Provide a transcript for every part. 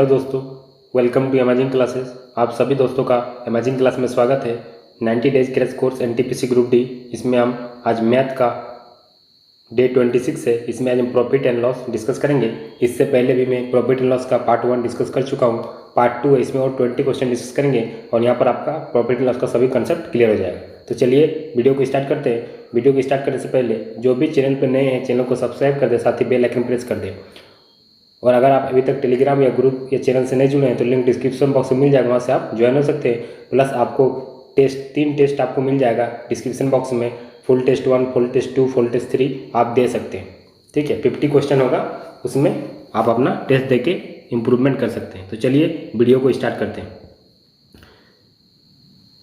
Hello दोस्तों, welcome to amazing classes. आप सभी दोस्तों का अमेजिंग क्लास में स्वागत है। 90 days crash course NTPC group D, इसमें हम आज मैथ का डे 26 है। इसमें आज हम प्रॉफिट एंड लॉस डिस्कस करेंगे। इससे पहले भी मैं प्रॉफिट एंड लॉस का पार्ट 1 डिस्कस कर चुका हूँ। पार्ट 2 है, इसमें और 20 क्वेश्चन डिस्कस करेंगे और यहाँ पर आपका प्रॉफिट एंड लॉस का सभी कंसेप्ट क्लियर हो जाएगा। तो चलिए वीडियो को स्टार्ट करते हैं। वीडियो को स्टार्ट करने से पहले जो भी चैनल पर नए हैं, चैनल को सब्सक्राइब कर दें, साथ ही बेल आइकन प्रेस कर दें। और अगर आप अभी तक टेलीग्राम या ग्रुप या चैनल से नहीं जुड़े हैं तो लिंक डिस्क्रिप्शन बॉक्स में मिल जाएगा, वहाँ से आप ज्वाइन हो सकते हैं। प्लस आपको 3 टेस्ट आपको मिल जाएगा डिस्क्रिप्शन बॉक्स में। Full test 1, full test 2, full test 3 आप दे सकते हैं। ठीक है, 50 क्वेश्चन होगा, उसमें आप अपना टेस्ट दे के इम्प्रूवमेंट कर सकते हैं। तो चलिए वीडियो को स्टार्ट करते हैं।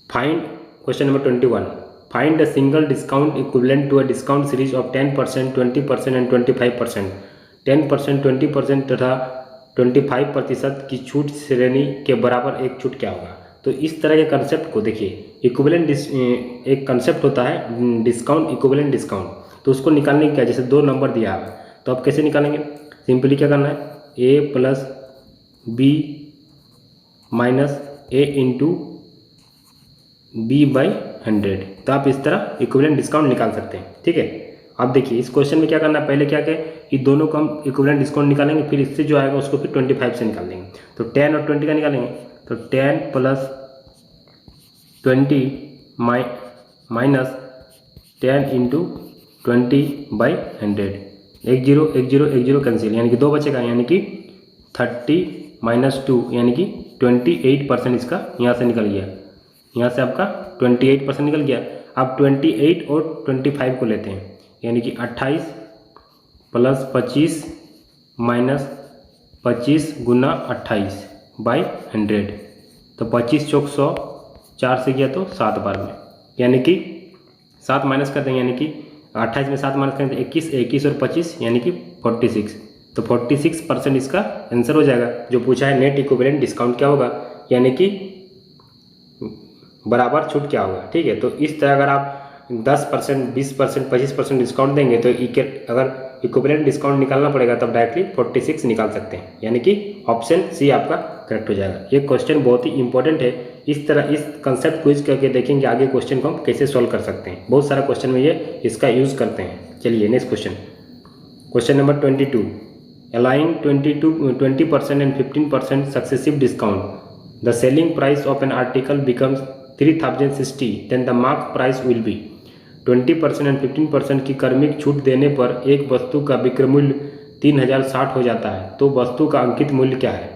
Find question number 21। Find the single discount equivalent to a discount series of 10%, 20% and 25%। 10%, 20% तथा 25% की छूट श्रेणी के बराबर एक छूट क्या होगा। तो इस तरह के कंसेप्ट को देखिए, इक्विवेलेंट एक कंसेप्ट होता है डिस्काउंट, इक्विवेलेंट डिस्काउंट। तो उसको निकालने का, जैसे 2 नंबर दिया है तो आप कैसे निकालेंगे। सिंपली क्या करना है, A plus B minus A into B by 100। तो आप इस तरह इक्विवेलेंट डिस्काउंट निकाल सकते हैं। ठीक है, अब देखिए इस क्वेश्चन में क्या करना है, पहले क्या करें कि दोनों का हम इक्विवेलेंट डिस्काउंट निकालेंगे, फिर इससे जो आएगा उसको फिर 25 से निकाल देंगे। तो 10 और 20 का निकालेंगे, तो 10 प्लस 20 माइनस 10 इंटू 20/100। 1 0 1 0 1 0 कैंसिल, यानी कि 2 बचेगा, यानी कि 30 माइनस 2 यानी कि 28% इसका यहाँ से निकल गया। यहाँ से आपका 28% निकल गया। अब 28 और 25 को लेते हैं, यानी कि 28 प्लस 25 माइनस 25 गुना 28/100। तो 25 चौक 100, 4 से गया तो 7 बार में, यानी कि 7 माइनस कर देंगे, यानी कि 28 में 7 माइनस करेंगे तो 21, 21 और 25 यानी कि 46। तो 46% इसका आंसर हो जाएगा। जो पूछा है नेट इक्विवेलेंट डिस्काउंट क्या होगा, यानी कि बराबर छूट क्या होगा। ठीक है, तो इस तरह अगर आप 10%, 20%, 25% डिस्काउंट देंगे तो अगर इक्विवेलेंट डिस्काउंट निकालना पड़ेगा तब डायरेक्टली 46 निकाल सकते हैं, यानी कि ऑप्शन सी आपका करेक्ट हो जाएगा। ये क्वेश्चन बहुत ही इंपॉर्टेंट है। इस तरह इस कंसेप्ट को यूज करके देखेंगे आगे क्वेश्चन को हम कैसे सॉल्व कर सकते हैं। बहुत सारा क्वेश्चन में ये इसका यूज करते हैं। चलिए next question, question number 22। Allowing 20% and 15% successive discount, the selling price of an article becomes 3060, then the mark price will be. 20% and 15% की क्रमिक छूट देने पर एक वस्तु का विक्रय मूल्य 3060 हो जाता है, तो वस्तु का अंकित मूल्य क्या है।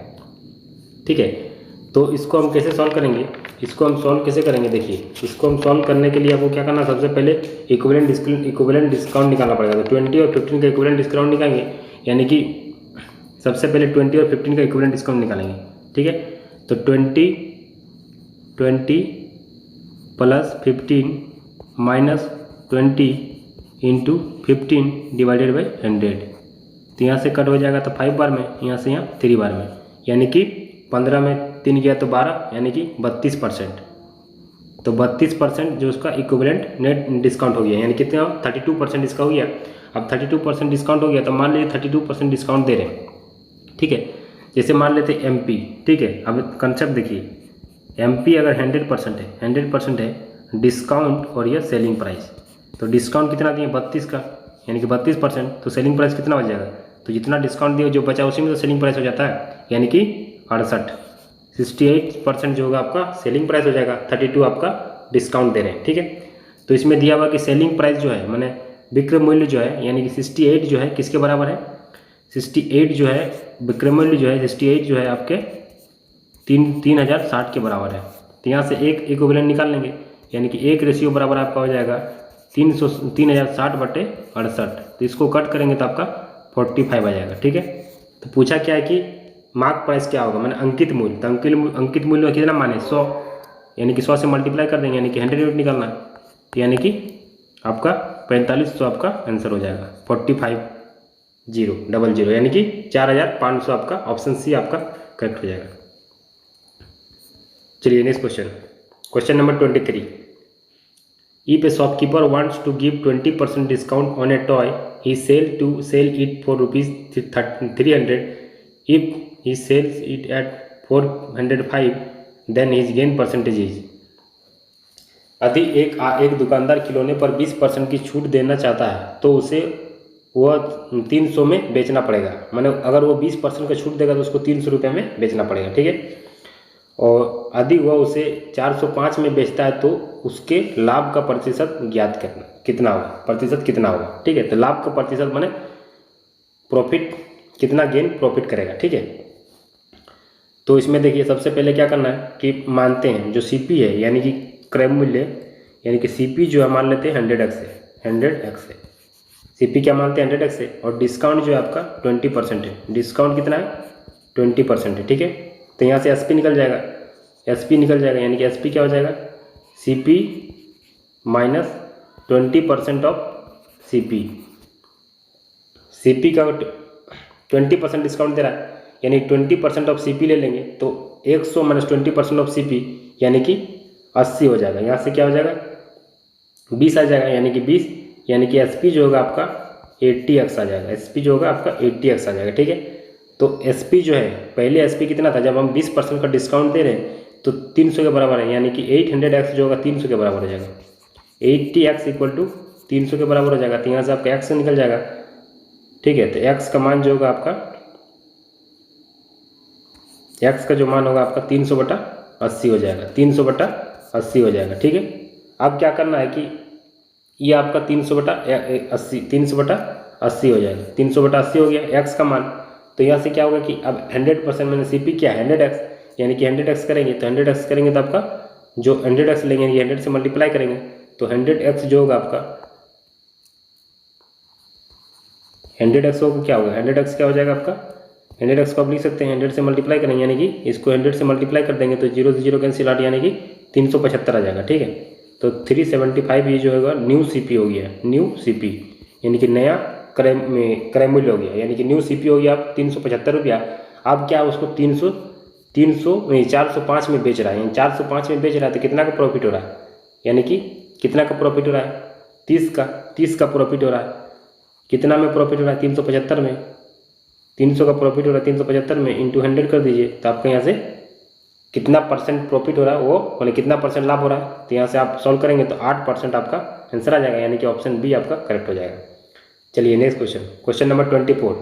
ठीक है, तो इसको हम कैसे सॉल्व करेंगे, इसको हम सॉल्व कैसे करेंगे, देखिए इसको हम सॉल्व करने के लिए आपको क्या करना है, सबसे पहले इक्विवेलेंट डिस्काउंट निकालना पड़ेगा। तो 20 और 15 का इक्विवेलेंट डिस्काउंट निकालेंगे, यानी कि सबसे पहले 20 और 15 का इक्विवेलेंट डिस्काउंट निकालेंगे। ठीक है, तो 20 plus 15 minus 20 into 15 divided by 100। तो यहाँ से कट हो जाएगा तो 5 बार में, यहाँ से यहाँ 3 बार में, यानी कि 15 में 3 गया तो 12, यानी कि 32%। तो 32% जो उसका इक्विवेलेंट नेट डिस्काउंट हो गया, यानी कितना 32% इसका हो गया। अब 32% डिस्काउंट हो गया तो मान लीजिए 32% डिस्काउंट दे रहे हैं। ठीक है, जैसे मान लेते MP। ठीक है, अब कंसेप्ट देखिए, MP अगर 100% है डिस्काउंट और यह सेलिंग प्राइस, तो डिस्काउंट कितना दिए 32 का, यानी कि 32%। तो सेलिंग प्राइस कितना बच जाएगा, तो जितना डिस्काउंट दिया जो बचा उसी में तो सेलिंग प्राइस हो जाता है, यानी कि 68। 68% जो होगा आपका सेलिंग प्राइस हो जाएगा, 32 आपका डिस्काउंट दे रहे हैं। ठीक है, तो इसमें दिया हुआ कि सेलिंग प्राइस जो है मैंने विक्रय मूल्य जो है, यानी कि 68 जो है किसके बराबर है, 68 जो है विक्रय मूल्य जो है 68 जो है आपके 3060 के बराबर है। तो यहाँ से एक इक्विवेलेंट निकाल लेंगे, यानी कि एक रेशियो बराबर आपका हो जाएगा 3060/68। तो इसको कट करेंगे तो आपका 45 आ जाएगा। ठीक है, तो पूछा क्या है कि मार्क प्राइस क्या होगा, मैंने अंकित मूल्य। तो अंकित मूल्य में कितना माने 100, यानी कि 100 से मल्टीप्लाई कर देंगे, यानी कि 100 यूनिट निकालना है, यानी कि आपका 4500 आपका आंसर हो जाएगा। 45,000, यानी कि 4500 आपका ऑप्शन सी आपका करेक्ट हो जाएगा। चलिए next question, question number 23। If a shopkeeper wants to give 20% discount on a toy, he sell it for rupees 300. If he sells it at 405 then his gain percentage is. यदि एक दुकानदार खिलौने पर 20% की छूट देना चाहता है तो उसे वह 300 में बेचना पड़ेगा। माने अगर वो 20% का छूट देगा तो उसको 300 रुपये में बेचना पड़ेगा, ठीक है। और यदि वह उसे 405 में बेचता है तो उसके लाभ का प्रतिशत ज्ञात करना, कितना होगा, प्रतिशत कितना होगा, ठीक है। तो लाभ का प्रतिशत माने प्रॉफिट, कितना गेन प्रॉफिट करेगा, ठीक है। तो इसमें देखिए सबसे पहले क्या करना है कि मानते हैं जो सीपी है यानी कि क्रय मूल्य, यानी कि सीपी जो है मान लेते हैं 100x है, 100x है। सीपी क्या मानते हैं 100x है, और डिस्काउंट जो है आपका 20% है। डिस्काउंट कितना है 20% है, ठीक है। तो यहाँ से एसपी निकल जाएगा, एसपी निकल जाएगा, यानी कि एसपी क्या हो जाएगा CP minus 20% of CP. CP का 20% डिस्काउंट दे रहा है, यानी 20% ऑफ सीपी ले लेंगे तो 100 माइनस 20% ऑफ सीपी यानी कि 80 हो जाएगा। यहाँ से क्या हो जाएगा 20 आ जाएगा, यानी कि 20, यानी कि एसपी जो होगा आपका 80x आ जाएगा। एसपी जो होगा आपका 80x आ जाएगा, ठीक है। तो एसपी जो है, पहले एसपी कितना था, जब हम 20% का डिस्काउंट दे रहे हैं तो 300 के बराबर है, यानी कि 800x जो होगा 300 के बराबर हो जाएगा। 80x इक्वल टू 300 के बराबर हो जाएगा। तो यहाँ से आपका x निकल जाएगा, ठीक है। तो x का मान जो होगा आपका, x का जो मान होगा आपका 300/80 हो जाएगा, 300/80 हो जाएगा, ठीक है। अब क्या करना है कि ये आपका 300/80 300/80 हो जाएगा, 300/80 हो गया x का मान। तो यहाँ से क्या होगा कि अब 100% मैंने सीपी क्या 100x, यानी कि 100x करेंगे तो 100x करेंगे तो आपका जो 100x लेंगे ये 100 से मल्टीप्लाई करेंगे तो 100x जो होगा आपका 100x होगा, क्या होगा 100x क्या हो जाएगा आपका 100x को आप लिख सकते हैं 100 से मल्टीप्लाई करेंगे, यानी कि इसको 100 से मल्टीप्लाई कर देंगे तो 0 से 0 कैंसिल आउट, यानी कि 375 आ जाएगा, ठीक है। तो 375 ये जो होगा न्यू सीपी हो गया, न्यू सीपी यानी कि नया क्रय मूल्य हो गया, यानी कि न्यू सीपी हो गया आप 375 रुपया। अब क्या उसको 405 में बेच रहा है, यानी 405 में बेच रहा है तो कितना का प्रॉफिट हो रहा है, यानी कि कितना का प्रॉफिट हो रहा है 30 का प्रॉफिट हो रहा है। कितना में प्रॉफिट हो रहा है 375 में, 300 का प्रॉफिट हो रहा है 375 में इंटू 100 कर दीजिए तो आपके यहाँ से कितना परसेंट प्रॉफिट हो रहा है वो मतलब कितना परसेंट लाभ हो रहा है। तो यहाँ से आप सॉल्व करेंगे तो 8% आपका आंसर आ जाएगा, यानी कि ऑप्शन बी आपका करेक्ट हो जाएगा। चलिए next question, question number 24।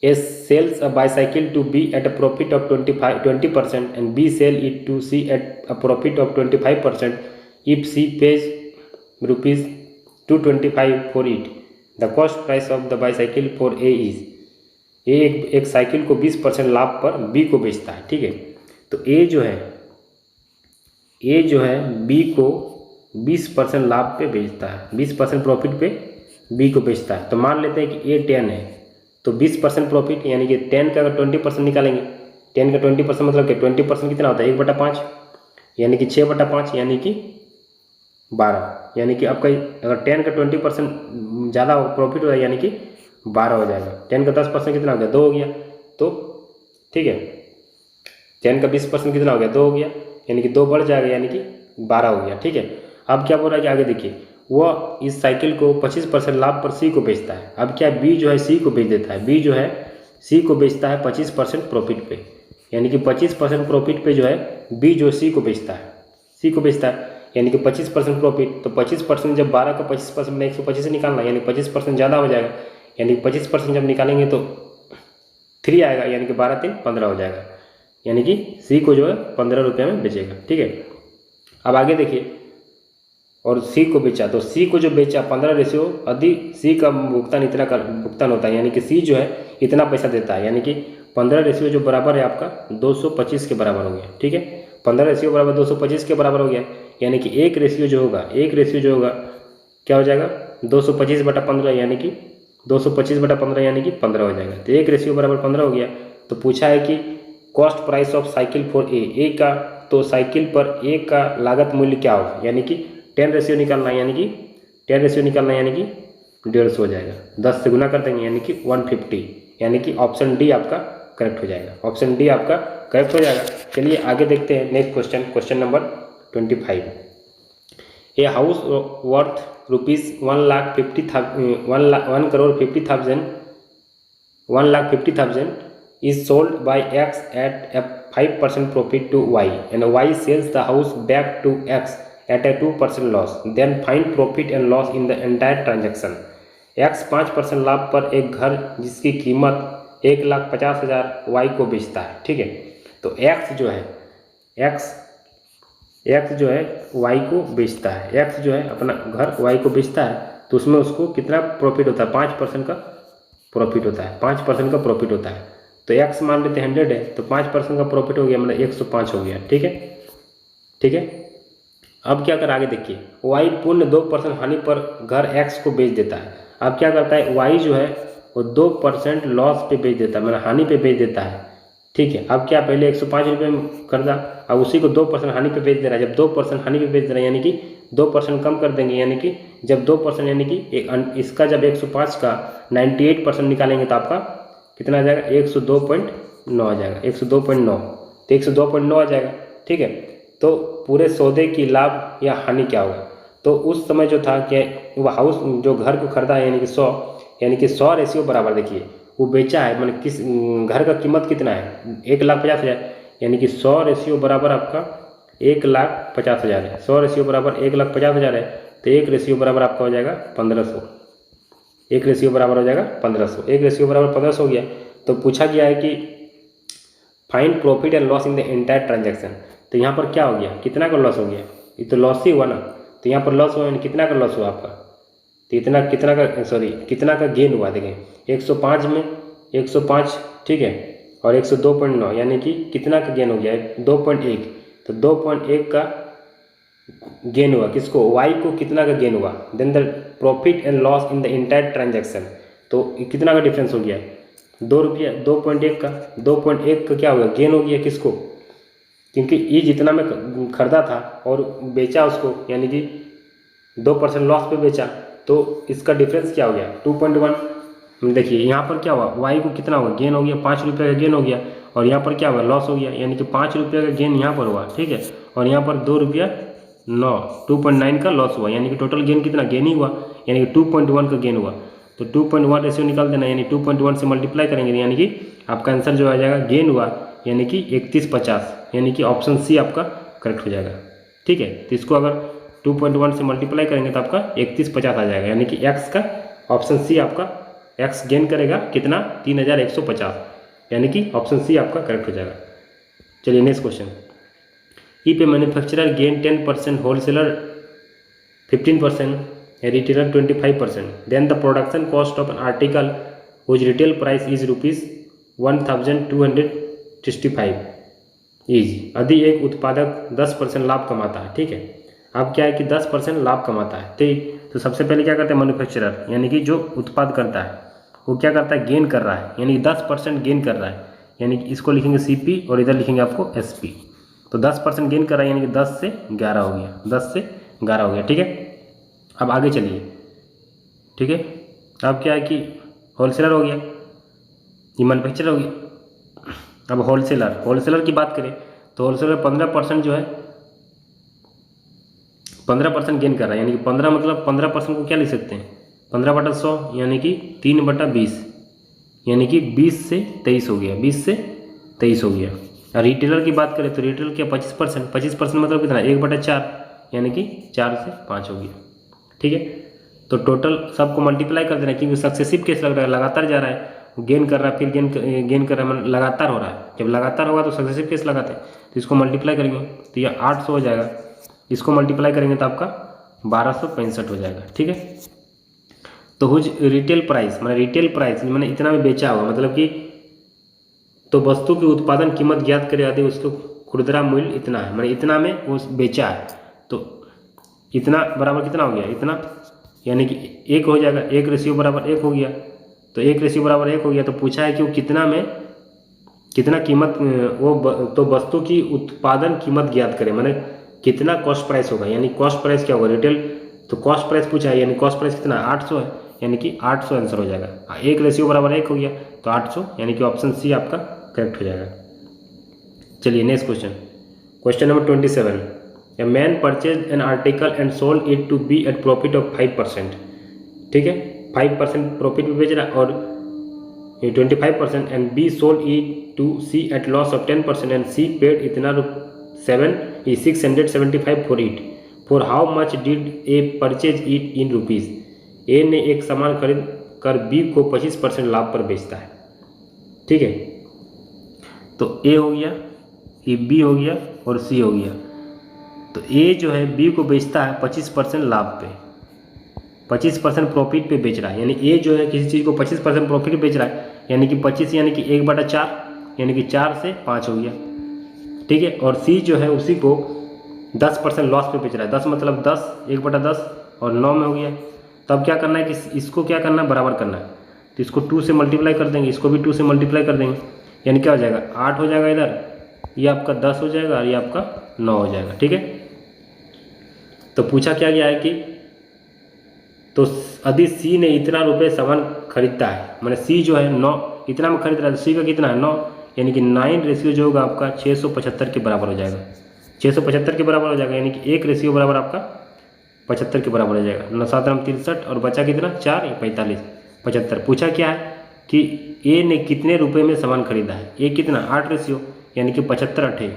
A sells a bicycle to B at a profit of 20% and B sell it to C at a profit of 25% if C pays ₹225 for it. The cost price of the bicycle for A is. A एक cycle को 20% लाभ पर B को बेचता है, ठीक है। तो ए जो है बी को 20% लाभ पे बेचता है, 20% प्रॉफिट पे बी को बेचता है। तो मान लेते हैं कि ए 10 है तो 20% प्रॉफिट, यानी कि 10 का अगर 20% निकालेंगे, 10 का 20% मतलब कि 20% कितना होता है 1/5, यानी कि 6/5 यानी कि 12, यानी कि आपका अगर 10 का 20% ज़्यादा प्रॉफिट हो रहा है यानी कि 12 हो जाएगा। 10 का 10% कितना हो गया 2 हो गया, तो ठीक है 10 का 20% कितना हो गया 2 हो गया, यानी कि 2 बढ़ जाएगा यानी कि 12 हो गया, ठीक है। अब क्या बोल रहा है कि आगे देखिए वह इस साइकिल को 25% लाभ पर सी को बेचता है। अब क्या बी जो है सी को बेच देता है, बी जो है सी को बेचता है 25% प्रॉफिट पे, यानी कि 25% प्रॉफिट पे जो है बी जो सी को बेचता है, सी को बेचता है यानी कि 25% प्रॉफिट। तो 25% जब 12 का 25% में 125 से निकालना, यानी 25% ज़्यादा हो जाएगा, यानी 25% जब निकालेंगे तो 3 आएगा, यानी कि 12 3 15 हो जाएगा, यानी कि सी को जो है 15 रुपये में बेचेगा, ठीक है। अब आगे देखिए और सी को बेचा तो सी को जो बेचा 15 यदि सी का भुगतान इतना का भुगतान होता है, यानी कि सी जो है इतना पैसा देता है, यानी कि 15 जो बराबर है आपका 225 के बराबर हो गया, ठीक है। 15 बराबर 225 के बराबर हो गया, यानी कि एक रेशियो जो होगा क्या हो जाएगा 225/15, यानी कि 225/15 यानी कि 15 हो जाएगा। तो एक रेशियो बराबर 15 हो गया। तो पूछा है कि cost price of cycle for a का, तो साइकिल पर ए का लागत मूल्य क्या होगा, यानी कि 10 रेशियो निकालना है, यानी कि 150 हो जाएगा। 10 से गुना कर देंगे यानी कि 150, यानी कि ऑप्शन डी आपका करेक्ट हो जाएगा, ऑप्शन डी आपका करेक्ट हो जाएगा। चलिए आगे देखते हैं next question, question number 25। A house worth ₹1,50,000 is sold by X at a 5% profit to Y and Y sells the house back to X at a 2% loss, then find profit and loss in the entire transaction. X 5% लाभ पर एक घर जिसकी कीमत 1,50,000 Y को बेचता है, ठीक है। तो X जो है Y को बेचता है, X जो है अपना घर Y को बेचता है, तो उसमें उसको कितना प्रॉफिट होता है? 5% का प्रॉफिट होता है, 5% का प्रॉफिट होता है। तो X मान लेते हैं 100 है, तो 5% का प्रॉफिट हो गया, मतलब 105 हो गया, ठीक है, ठीक है। अब क्या कर आगे देखिए, Y पूर्ण 2% हानि पर घर X को बेच देता है। अब क्या करता है, Y जो है वो 2% लॉस पे बेच देता है, मतलब हानि पे बेच देता है, ठीक है। अब क्या, पहले 105 रुपये में खरीदा, अब उसी को 2% हानि पे बेच दे रहा है। जब 2% हानि पे बेच दे रहा है, यानी कि 2% कम कर देंगे, यानी कि जब 2% यानी कि इसका जब 105 का 98% निकालेंगे तो आपका कितना आ जाएगा? 102.9 आ जाएगा, 102.9, तो 102.9 आ जाएगा, ठीक है। तो पूरे सौदे की लाभ या हानि क्या होगा? तो उस समय जो था कि वो हाउस जो घर को खरीदा है, यानी कि 100 रेशियो बराबर, देखिए वो बेचा है, मतलब किस घर का कीमत कितना है? 1,50,000, यानी कि 100 रेशियो बराबर आपका 1,50,000 है। 100 रेशियो बराबर 1,50,000 है, तो 1 रेशियो बराबर आपका हो जाएगा 1500। 1 रेशियो बराबर हो जाएगा 1500। 1 रेशियो बराबर 1500 हो गया। तो पूछा गया है कि find profit and loss in the entire transaction. तो यहाँ पर क्या हो गया? कितना का लॉस हो गया? ये तो लॉस ही हुआ ना। तो यहाँ पर लॉस हुआ, यानी कितना का लॉस हुआ आपका? तो कितना का गेन हुआ? देखें 105 में 105, ठीक है, और 102.9, यानी कि कितना का गेन हो गया? 2.1। तो 2.1 का गेन हुआ, किसको? Y को कितना का गेन हुआ? Then the profit and loss in the entire transaction. तो कितना का डिफरेंस हो गया? 2 रुपया। 2.1 का क्या हो गया? गेन हो गया, किसको? क्योंकि ये जितना में खरीदा था और बेचा उसको, यानी कि 2% लॉस पे बेचा, तो इसका डिफरेंस क्या हो गया? 2.1। देखिए यहाँ पर क्या हुआ, Y को कितना हुआ? गेन हो गया, 5 रुपये का गेन हो गया, और यहाँ पर क्या हुआ? लॉस हो गया, यानी कि 5 रुपये का गेन यहाँ पर हुआ, ठीक है, और यहाँ पर 2 रुपया 9, 2.9 का लॉस हुआ, यानी कि टोटल गेन कितना? गेन ही हुआ, यानी कि 2.1 का गेन हुआ। तो 2.1 रेशियो निकाल देना, यानी 2.1 से मल्टीप्लाई करेंगे, यानी कि आपका आंसर जो आ जाएगा गेन हुआ, यानी कि 3150, यानी कि ऑप्शन सी आपका करेक्ट हो जाएगा, ठीक है। तो इसको अगर 2.1 से मल्टीप्लाई करेंगे तो आपका 3150 आ जाएगा, यानी कि एक्स का ऑप्शन सी आपका एक्स गेन करेगा कितना? 3150, यानी कि ऑप्शन सी आपका करेक्ट हो जाएगा। चलिए next question. If A manufacturer gain 10%, wholesaler 15%, a retailer 25%, then the production cost of an article whose retail price is rupees 1265 is, यदि एक उत्पादक 10% लाभ कमाता है, ठीक है। अब क्या है कि 10% लाभ कमाता है, ठीक। तो सबसे पहले क्या करते हैं मैन्युफैक्चरर, यानी कि जो उत्पाद करता है, वो क्या करता है? गेन कर रहा है, यानी कि 10% गेन कर रहा है, यानी कि इसको लिखेंगे CP और इधर लिखेंगे आपको SP। तो 10% गेन कर रहा है, यानी कि 10 से 11 हो गया, 10 से 11 हो गया, ठीक है। अब आगे चलिए, ठीक है। अब क्या है कि होलसेलर हो गया, ये मैन्युफैक्चरर हो गया। अब होलसेलर की बात करें तो होलसेलर 15% जो है 15% गेन कर रहा है, यानी कि 15 मतलब 15% को क्या लिख सकते हैं? 15/100, यानी कि 3/20, यानी कि 20 से 23 हो गया, 20 से 23 हो गया। और रिटेलर की बात करें तो रिटेलर क्या 25% मतलब कितना? 1/4, यानी कि 4 से 5 हो गया, ठीक है। तो टोटल सबको मल्टीप्लाई कर देना, क्योंकि सक्सेसिव केस लग रहा है, लगातार जा रहा है, गेन कर रहा है, फिर गेन कर रहा है, मतलब लगातार हो रहा है। जब लगातार होगा तो सक्सेसिव केस लगाते हैं, तो इसको मल्टीप्लाई करेंगे तो यह 800 हो जाएगा, इसको मल्टीप्लाई करेंगे तो आपका 1265 हो जाएगा, ठीक है। तो हुज रिटेल प्राइस, मतलब रिटेल प्राइस मैंने इतना में बेचा हुआ, मतलब कि तो वस्तु की उत्पादन कीमत ज्ञात करे यदि उसको खुदरा मूल्य इतना है, मतलब इतना में वो बेचा है, तो इतना बराबर कितना हो गया? इतना, यानी कि 1 हो जाएगा, 1 रेशियो बराबर 1 हो गया। तो 1 रेशियो बराबर 1 हो गया, तो पूछा है कि वो कितना में कितना कीमत तो वस्तु की उत्पादन कीमत ज्ञात करें, मैंने कितना कॉस्ट प्राइस होगा, यानी कॉस्ट प्राइस क्या होगा? रिटेल, तो कॉस्ट प्राइस पूछा है, यानी कॉस्ट प्राइस कितना? 800 है, यानी कि 800 आंसर हो जाएगा। 1 रेशियो बराबर 1 हो गया, तो 800, यानी कि ऑप्शन सी आपका करेक्ट हो जाएगा। चलिए next question, question number 27। A man purchase an article and sold it to B at profit of 5%, ठीक है, 5% प्रॉफिट में बेच रहा है, और 25% and B sold it to C at loss of 10% and C paid इतना 675 for it. For how much did A purchase it in rupees? A ने एक सामान खरीद कर B को 25% लाभ पर बेचता है। ठीक है, तो A हो गया, ये B हो गया और C हो गया। तो A जो है B को बेचता है 25% लाभ पे, 25% प्रॉफिट पे बेच रहा है। यानी A जो है किसी चीज़ को 25% प्रॉफिट पे बेच रहा है, यानी कि 25 यानी कि 1/4, यानी कि 4 से 5 हो गया। ठीक है, और C जो है उसी को 10% लॉस पे बेच रहा है। 10 मतलब 10, 1/10 और 9 में हो गया। तो अब क्या करना है कि इसको क्या करना है, बराबर करना है। तो इसको 2 से मल्टीप्लाई कर देंगे, इसको भी 2 से मल्टीप्लाई कर देंगे, यानी क्या हो जाएगा 8 हो जाएगा इधर, ये आपका 10 हो जाएगा और ये आपका 9 हो जाएगा। ठीक है, तो पूछा क्या गया है कि तो यदि C ने इतना रुपये सामान खरीदता है, मैंने C जो है 9 इतना में खरीद रहा है, तो C का कितना है 9, यानी कि 9 रेशियो जो होगा आपका 675 के बराबर हो जाएगा। 675 के बराबर हो जाएगा, यानी कि 1 रेशियो बराबर आपका 75 के बराबर हो जाएगा। 9 7 63 और बचा कितना 4 45 75। पूछा क्या है कि A ने कितने रुपये में सामान खरीदा है। A कितना 8 रेशियो, यानी कि 75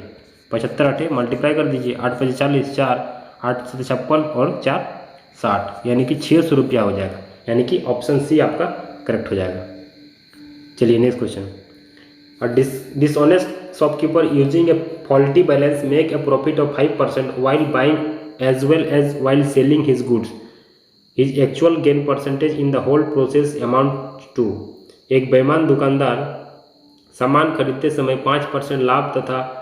8 मल्टीप्लाई कर दीजिए, 8 5 40, 4 8 7 56 और 4 60, यानी कि 600 रुपया हो जाएगा। यानी कि ऑप्शन सी आपका करेक्ट हो जाएगा। चलिए next question. A dishonest shopkeeper using a faulty balance make a profit of 5% while buying as well as while selling his goods. His actual gain percentage in the whole process amount to. एक बेईमान दुकानदार सामान खरीदते समय 5% लाभ तथा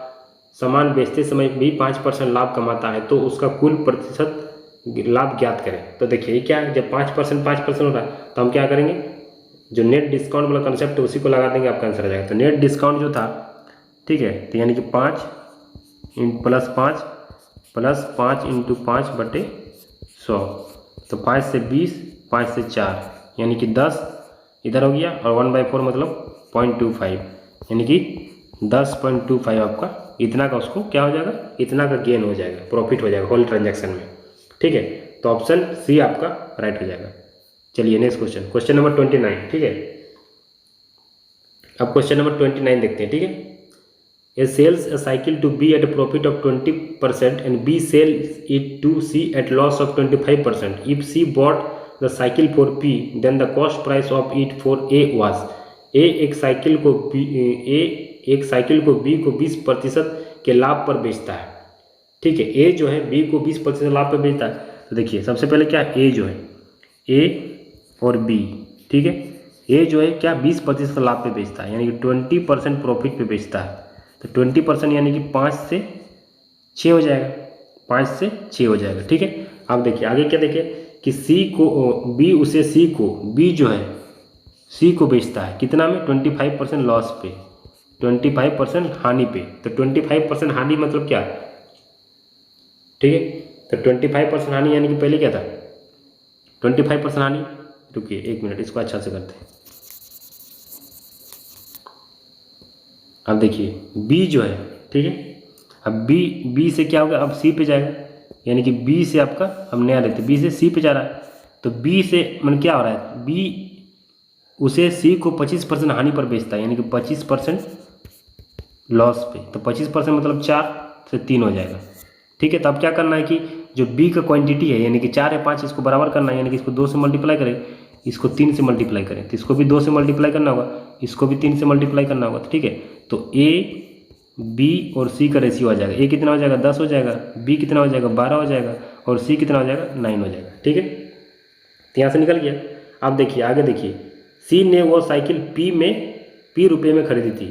सामान बेचते समय भी 5% लाभ कमाता है, तो उसका कुल प्रतिशत लाभ ज्ञात करें। तो देखिए ये क्या है, जब 5% हो रहा है तो हम क्या करेंगे, जो नेट डिस्काउंट वाला कंसेप्ट है उसी को लगा देंगे, आपका आंसर आ जाएगा। तो नेट डिस्काउंट जो था, ठीक है, तो यानी कि 5 प्लस 5 × 5/100, तो 5 से 20, 5 से 4, यानी कि 10 इधर हो गया, और 1/4 मतलब 0.25, यानी कि 10.25 आपका इतना का उसको क्या हो जाएगा, इतना का गेन हो जाएगा, प्रॉफिट हो जाएगा होल ट्रांजैक्शन में। ठीक है, तो ऑप्शन सी आपका राइट हो जाएगा। चलिए नेक्स्ट क्वेश्चन, क्वेश्चन नंबर 29। ठीक है, अब क्वेश्चन नंबर 29 देखते हैं। ठीक है, A sells a cycle to B at a profit of 20% and B sells it to C at loss of 25%। If C bought the cycle for P then the cost price of it for A was. एक cycle को B को 20% के लाभ पर बेचता है। ठीक है, ए जो है बी को 20% लाभ पर बेचता है। तो देखिए सबसे पहले क्या है, ए जो है ए और बी, ठीक है, ए जो है क्या 20% लाभ पे बेचता है, यानी कि 20% प्रॉफिट पे बेचता है। तो 20% यानी कि 5 से 6 हो जाएगा, 5 से 6 हो जाएगा। ठीक है, अब देखिए आगे क्या देखिए कि बी जो है सी को बेचता है कितना में, 25% लॉस पे, 25% हानि पे। तो 25% हानि मतलब क्या, ठीक है, तो 25% हानि यानी कि पहले क्या था 25% हानि। रुकिए 1 मिनट, इसको अच्छा से करते हैं। अब देखिए बी जो है, ठीक है, अब बी से क्या होगा, अब सी पे जाएगा, यानी कि बी से आपका हम नया लेते, बी से सी पे जा रहा है। तो बी से मतलब क्या हो रहा है, बी उसे सी को 25% हानि पर बेचता है, यानी कि 25% लॉस पे। तो 25% मतलब 4 से 3 हो जाएगा। ठीक है, तो अब क्या करना है कि जो बी का क्वांटिटी है, यानी कि 4 या 5, इसको बराबर करना है, यानी कि इसको 2 से मल्टीप्लाई करें, इसको 3 से मल्टीप्लाई करें, तो इसको भी 2 से मल्टीप्लाई करना होगा, इसको भी 3 से मल्टीप्लाई करना होगा। ठीक है, तो ए बी और सी का रेशियो आ जाएगा, ए कितना हो जाएगा 10 हो जाएगा, बी कितना हो जाएगा 12 हो जाएगा, और सी कितना हो जाएगा 9 हो जाएगा। ठीक है, तो यहाँ से निकल गया। अब देखिए आगे देखिए, सी ने वो साइकिल पी रुपये में खरीदी थी।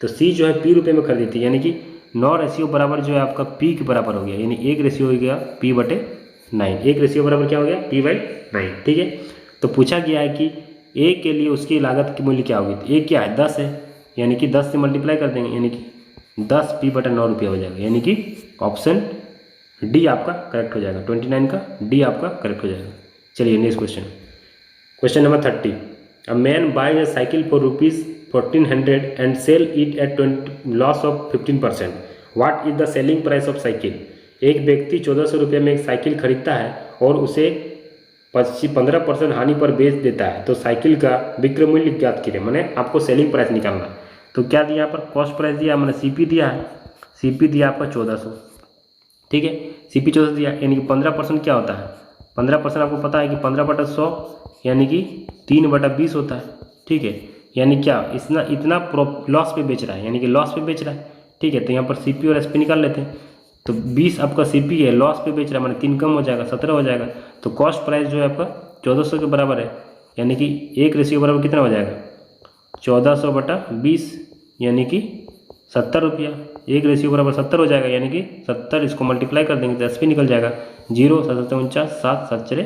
तो सी जो है पी रुपये में खरीदी थी, यानी कि 9 रेशियो बराबर जो है आपका पी के बराबर हो गया, यानी 1 रेशियो हो गया P/9। 1 रेशियो बराबर क्या हो गया, P/9। ठीक है, तो पूछा गया है कि ए के लिए उसकी लागत की मूल्य क्या होगी। तो ए क्या है 10 है, यानी कि 10 से मल्टीप्लाई कर देंगे, यानी कि 10 P/9 रुपया हो जाएगा, यानी कि ऑप्शन डी आपका करेक्ट हो जाएगा। 29 का डी आपका करेक्ट हो जाएगा। चलिए next question, question number 30। A man buys a cycle for ₹1400 and sell it at loss of 15%। What is the selling price of cycle. एक व्यक्ति 1400 रुपये में एक साइकिल खरीदता है और उसे 15% हानि पर बेच देता है तो साइकिल का विक्रय मूल्य ज्ञात कीजिए। मैंने आपको सेलिंग प्राइस निकालना। तो क्या दिया यहाँ पर, कॉस्ट प्राइस दिया, मैंने सीपी दिया है, सीपी दिया आपका 1400, ठीक है, सीपी 1400 दिया, यानी कि 15% क्या होता है, 15% आपको पता है कि 15/100 यानी कि 3/20 होता है, ठीक है, यानी क्या इतना इतना लॉस पे बेच रहा है, यानी कि लॉस पे बेच रहा है, ठीक है। तो यहाँ पर सीपी और एसपी निकाल लेते हैं। तो 20 आपका सीपी है, लॉस पे बेच रहा है, मैंने 3 कम हो जाएगा, 17 हो जाएगा। तो कॉस्ट प्राइस जो है आपका 1400 के बराबर है, यानी कि 1 रेशियो बराबर कितना हो जाएगा, 1400/20 यानी कि 70 रुपया। 1 रेशियो बराबर 70 हो जाएगा, यानी कि 70, इसको मल्टीप्लाई कर देंगे तो एसपी निकल जाएगा, 0 7 49 7 7 चले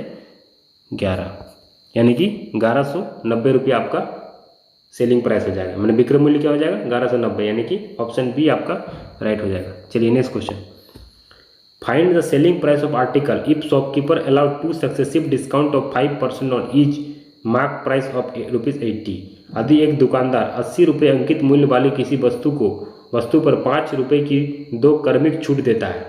11, यानी कि 1190 रुपया आपका सेलिंग प्राइस हो जाएगा। मैंने विक्रय मूल्य क्या हो जाएगा, 1190, यानी कि ऑप्शन बी आपका राइट हो जाएगा। चलिए next question, find the selling price of article if shopkeeper allowed 2 successive discount of 5% on each mark price of ₹80। यदि एक दुकानदार 80 रुपये अंकित मूल्य वाली किसी वस्तु पर 5 रुपये की 2 क्रमिक छूट देता है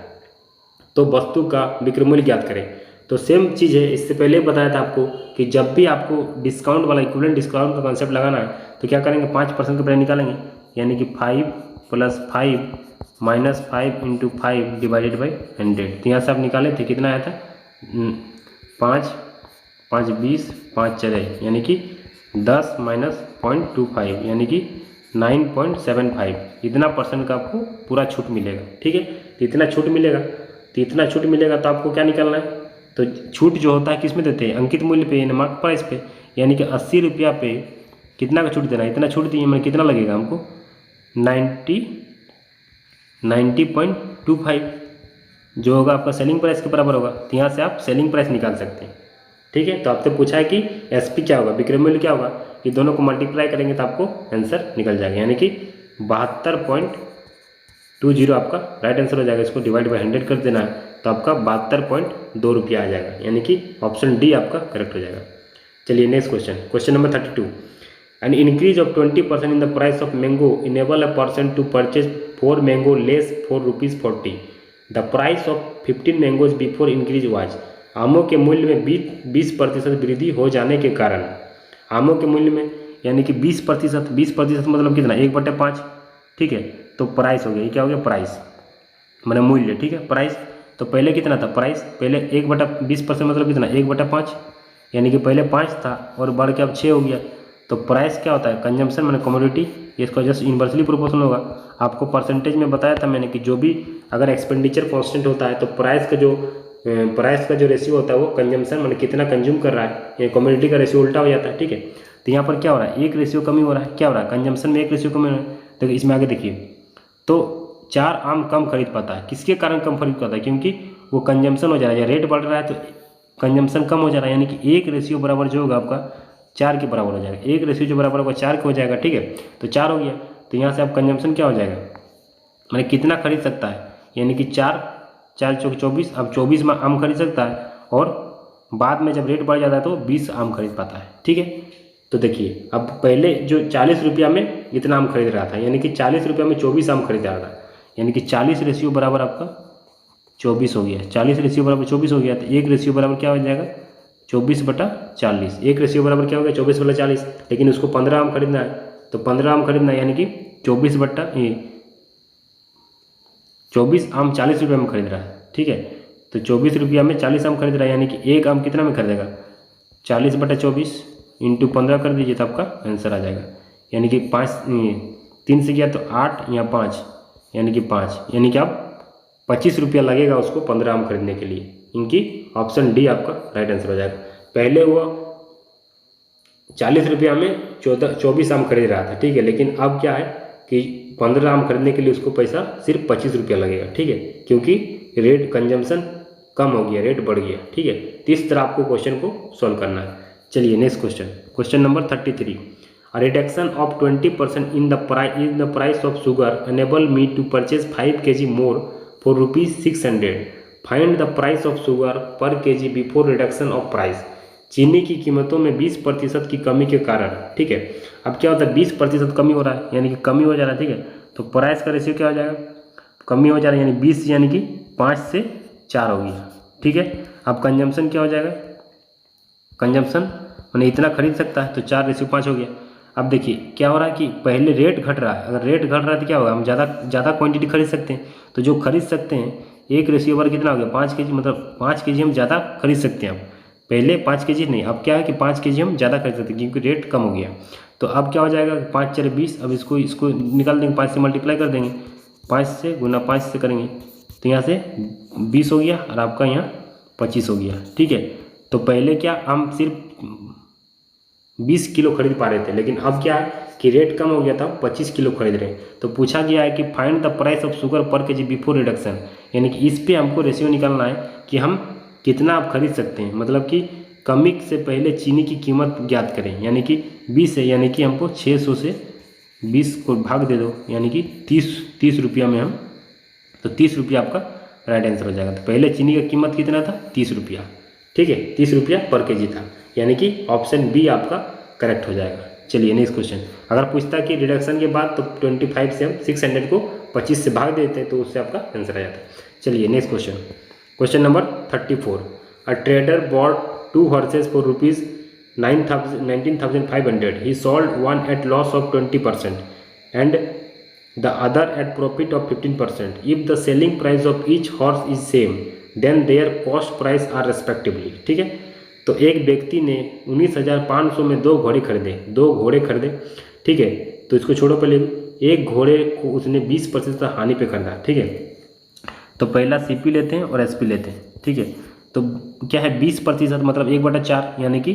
तो वस्तु का विक्रय मूल्य ज्ञात करें। तो सेम चीज़ है, इससे पहले बताया था आपको कि जब भी आपको डिस्काउंट वाला इक्विवेलेंट डिस्काउंट का कॉन्सेप्ट लगाना है तो क्या करेंगे, 5% के पहले निकालेंगे, यानी कि 5 + 5 -5 × 5 / 100। तो यहाँ से आप निकाले थे, कितना आया था, 5 5 20 5 चले, यानी कि 10 - 0.25 यानी कि 9.75, इतना परसेंट का आपको पूरा छूट मिलेगा, ठीक है। तो इतना छूट मिलेगा तो आपको क्या निकालना है, तो छूट जो होता है किस में देते हैं, अंकित मूल्य पे, मार्क प्राइस पे, यानी कि 80 रुपया पे कितना का छूट देना है, इतना छूट दिए, मतलब कितना लगेगा हमको, 90.25 जो होगा आपका सेलिंग प्राइस के बराबर होगा। तो यहाँ से आप सेलिंग प्राइस निकाल सकते हैं, ठीक है। तो आपसे पूछा है कि एसपी क्या होगा, विक्रय मूल्य क्या होगा, ये दोनों को मल्टीप्लाई करेंगे तो आपको आंसर निकल जाएगा, यानी कि 72.20 आपका राइट आंसर हो जाएगा। इसको डिवाइड बाय 100 कर देना है तो आपका 72.2 रुपया आ जाएगा, यानी कि ऑप्शन डी आपका करेक्ट हो जाएगा। चलिए next question, question number 32, an increase of 20% in the price of mango enable a person to purchase 4 mango less ₹4.40। The price of 15 mangoes before increase was. आमों के मूल्य में 20% वृद्धि हो जाने के कारण, आमों के मूल्य में यानी कि 20% मतलब कितना, 1/5, ठीक है। तो प्राइस हो गया, ये क्या हो गया, प्राइस मैंने मूल्य, ठीक है, प्राइस। तो पहले कितना था प्राइस, पहले 1/20% मतलब कितना, 1/5, यानी कि पहले 5 था और बढ़ के अब 6 हो गया। तो प्राइस क्या होता है, कंजम्पशन मैंने कमोडिटी, इसका जस्ट इन्वर्सली प्रोपोर्शनल होगा। आपको परसेंटेज में बताया था मैंने कि जो भी अगर एक्सपेंडिचर कांस्टेंट होता है तो प्राइस का जो रेशियो होता है वो कंजम्पशन मैंने कितना कंज्यूम कर रहा है, ये कमोडिटी का रेशियो उल्टा हो जाता है, ठीक है। तो यहाँ पर क्या हो रहा है, 1 रेशियो कमी हो रहा है, क्या हो रहा है, कंजम्पशन में 1 रेशियो कमी हो रहा है। तो इसमें आगे देखिए, तो 4 आम कम खरीद पाता है, किसके कारण कम खरीद पाता है, क्योंकि वो कंजम्पशन हो जा रहा है, रेट बढ़ रहा है तो कंजम्पशन कम हो जा रहा है, यानी कि 1 रेशियो बराबर जो होगा आपका 4 के बराबर हो जाएगा, 1 रेशियो जो बराबर होगा 4 के हो जाएगा, ठीक है। तो 4 हो गया, तो यहाँ से आप कंजम्पशन क्या हो जाएगा, मैंने कितना खरीद सकता है, यानी कि 4 चौक 24, अब 24 में आम खरीद सकता है और बाद में जब रेट बढ़ जाता है तो 20 आम खरीद पाता है, ठीक है। तो देखिए अब पहले जो 40 रुपया में इतना आम खरीद रहा था, यानी कि 40 रुपया में 24 आम खरीद रहा था, यानी कि 40 रेशियो बराबर आपका 24 हो गया, 40 रेशियो बराबर 24 हो गया। तो 1 रेशियो बराबर क्या हो जाएगा, 24/40। 1 रेशियो बराबर क्या हो गया, 24/40, लेकिन उसको 15 आम खरीदना है, तो 15 आम खरीदना है, यानी कि 24 आम 40 रुपये में खरीद रहा है, ठीक है। तो 24 रुपया में 40 आम खरीद रहा है, यानी कि 1 आम कितना में खरीदेगा, 40/24 × 15 कर दीजिए तो आपका आंसर आ जाएगा, यानी कि 3 से गया तो 8 या 5, यानी कि 5, यानी कि आप 25 रुपया लगेगा उसको 15 आम खरीदने के लिए, इनकी ऑप्शन डी आपका राइट आंसर हो जाएगा। पहले वो 40 रुपया में 24 आम खरीद रहा था, ठीक है, लेकिन अब क्या है कि 15 आम खरीदने के लिए उसको पैसा सिर्फ 25 रुपया लगेगा, ठीक है, क्योंकि रेट कंजम्पशन कम हो गया, रेट बढ़ गया, ठीक है। तो इस तरह आपको क्वेश्चन को सॉल्व करना है। चलिए next question, question number 33, A reduction of 20% in the price of sugar enable me to purchase 5 kg more for ₹600. Find the price of sugar per kg before reduction of price. चीनी की कीमतों में 20% की कमी के कारण, ठीक है। अब क्या होता है, 20% कमी हो रहा है, यानी कि कमी हो जा रहा है, ठीक है। तो प्राइस का रेशियो क्या हो जाएगा, कमी हो जा रहा है, यानी 20 यानी कि 5 से 4 हो गया, ठीक है। अब कंजम्पशन क्या हो जाएगा, कंजम्पशन मैंने इतना खरीद सकता है, तो 4:5 हो गया। अब देखिए क्या हो रहा है कि पहले रेट घट रहा है, अगर रेट घट रहा है तो क्या होगा, हम ज़्यादा क्वांटिटी खरीद सकते हैं। तो जो खरीद सकते हैं 1:1 कितना हो गया, 5 kg, मतलब 5 kg हम ज़्यादा खरीद सकते हैं। अब पहले 5 kg नहीं, अब क्या है कि 5 kg हम ज़्यादा खरीद सकते हैं क्योंकि रेट कम हो गया। तो अब क्या हो जाएगा, 5 4 20, अब इसको निकाल देंगे, 5 से मल्टीप्लाई कर देंगे, 5 से गुना 5 से करेंगे, तो यहाँ से 20 हो गया और आपका यहाँ 25 हो गया। ठीक है, तो पहले क्या हम सिर्फ 20 किलो खरीद पा रहे थे, लेकिन अब क्या है कि रेट कम हो गया था, 25 किलो खरीद रहे हैं। तो पूछा गया है कि find the price of sugar पर केजी बिफोर रिडक्शन, यानी कि इस पे हमको रेशियो निकालना है कि हम कितना आप खरीद सकते हैं, मतलब कि कमी से पहले चीनी की कीमत ज्ञात करें, यानी कि 20 है, यानी कि हमको 600 से 20 को भाग दे दो, यानी कि 30 रुपया में हम, तो 30 रुपया आपका राइट आंसर हो जाएगा। तो पहले चीनी का कीमत कितना था, 30 रुपया। ठीक है, 30 रुपया पर केजी था, यानी कि ऑप्शन बी आपका करेक्ट हो जाएगा। चलिए नेक्स्ट क्वेश्चन, अगर पूछता कि रिडक्शन के बाद, तो 25 से हम 600 को 25 से भाग देते हैं, तो उससे आपका आंसर आ जाता है। चलिए next question, question number 34। A trader bought 2 horses for rupees 19,500. He sold one at loss of 20% and the other at profit of 15%. If the selling price of each horse is same, then their cost price are respectively. ठीक है, तो एक व्यक्ति ने 19,500 में 2 घोड़े खरीदे। ठीक है, तो इसको छोड़ो, पहले एक घोड़े को उसने 20% हानि पे खरीदा। ठीक है, तो पहला सीपी लेते हैं और एसपी लेते हैं। ठीक है, तो क्या है 20%, मतलब 1/4, यानी कि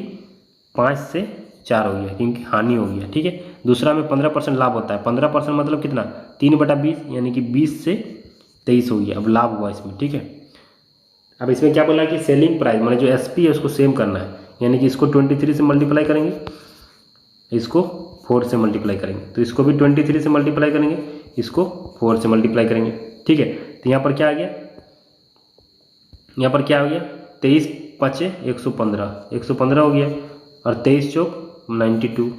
5 से 4 हो गया क्योंकि हानि हो गया। ठीक है, दूसरा में 15% लाभ होता है, 15% मतलब कितना, 3/20, यानी कि 20 से 23 हो गया, अब लाभ हुआ इसमें। ठीक है, अब इसमें क्या बोला कि सेलिंग प्राइस मतलब जो एसपी है उसको सेम करना है, यानी कि इसको 23 से मल्टीप्लाई करेंगे, इसको 4 से मल्टीप्लाई करेंगे, तो इसको भी 23 से मल्टीप्लाई करेंगे, इसको 4 से मल्टीप्लाई करेंगे। ठीक है, तो यहाँ पर क्या आ गया, यहाँ पर क्या हो गया, 23 5 115 हो गया, और 23 चौक 92,